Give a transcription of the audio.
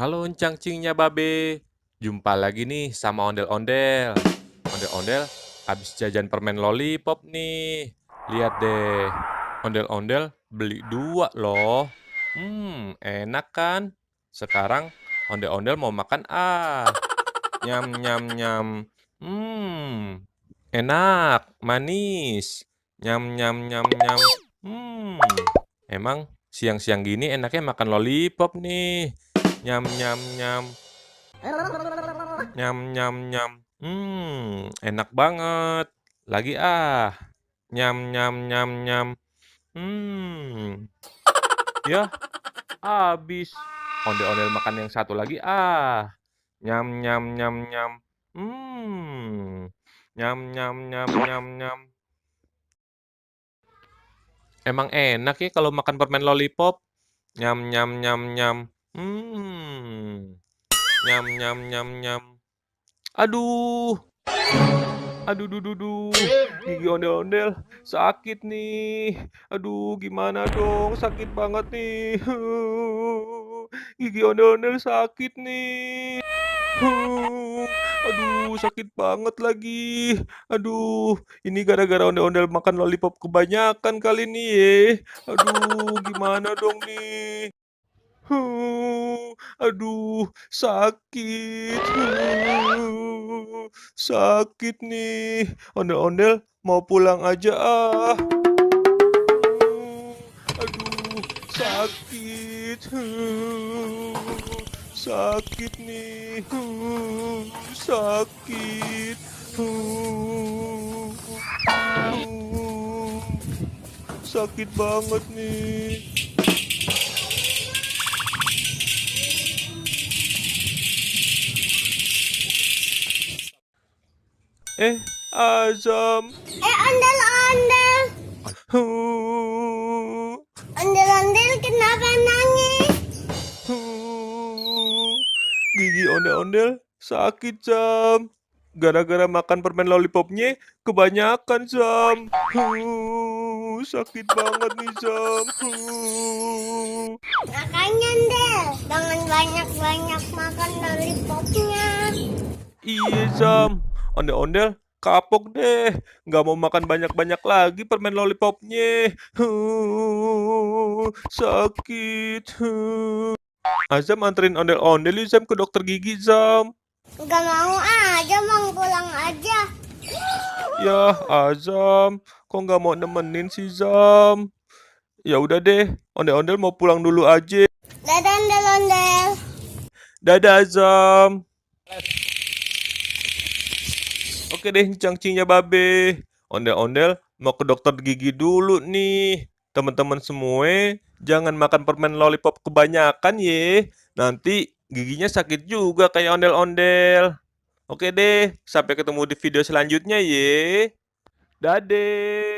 Halo encang-cingnya babe. Jumpa lagi nih sama ondel-ondel. Ondel-ondel habis jajan permen lollipop nih. Lihat deh. Ondel-ondel beli 2 loh. Enak kan? Sekarang ondel-ondel mau makan Nyam nyam nyam. Enak, manis. Nyam nyam nyam nyam. Emang siang-siang gini enaknya makan lollipop nih. Nyam nyam nyam. Nyam nyam nyam. Enak banget. Lagi Nyam nyam nyam nyam. Ya, habis. Ondel-ondel makan yang satu lagi Nyam nyam nyam nyam. Nyam nyam nyam nyam nyam. Emang enak ya kalau makan permen lollipop? Nyam nyam nyam nyam. Nyam nyam nyam nyam. Aduh. Aduh, gigi ondel-ondel sakit nih. Aduh, gimana dong? Sakit banget nih. Gigi ondel-ondel sakit nih. Aduh, sakit banget lagi. Aduh, ini gara-gara ondel-ondel makan lollipop kebanyakan kali nih ya. Aduh, gimana dong nih? Aduh, sakit. Sakit nih. Ondel-ondel mau pulang aja Aduh, sakit. Sakit nih. Sakit. Sakit banget nih. Azam. Ondel-ondel. Ondel-ondel kenapa nangis? Gigi ondel-ondel sakit, Zam. Gara-gara makan permen lollipopnya kebanyakan, Zam. Sakit banget nih, Zam. Makanya Del, jangan banyak-banyak makan lollipopnya. Iya, Zam. Ondel-ondel kapok deh. Nggak mau makan banyak-banyak lagi permen lollipopnya. Sakit. Azam anterin ondel-ondel yuk, Zam, ke dokter gigi, Zam. Gak mau aja, mau pulang aja. Yah, Azam, kok nggak mau nemenin sih, Zam? Ya udah deh, ondel-ondel mau pulang dulu aja. Dadah ondel-ondel. Dadah, Azam. Oke deh, cangcingnya babe. Ondel-ondel mau ke dokter gigi dulu nih. Teman-teman semua, jangan makan permen lollipop kebanyakan ye. Nanti giginya sakit juga kayak ondel-ondel. Oke deh, sampai ketemu di video selanjutnya ye. Dadah.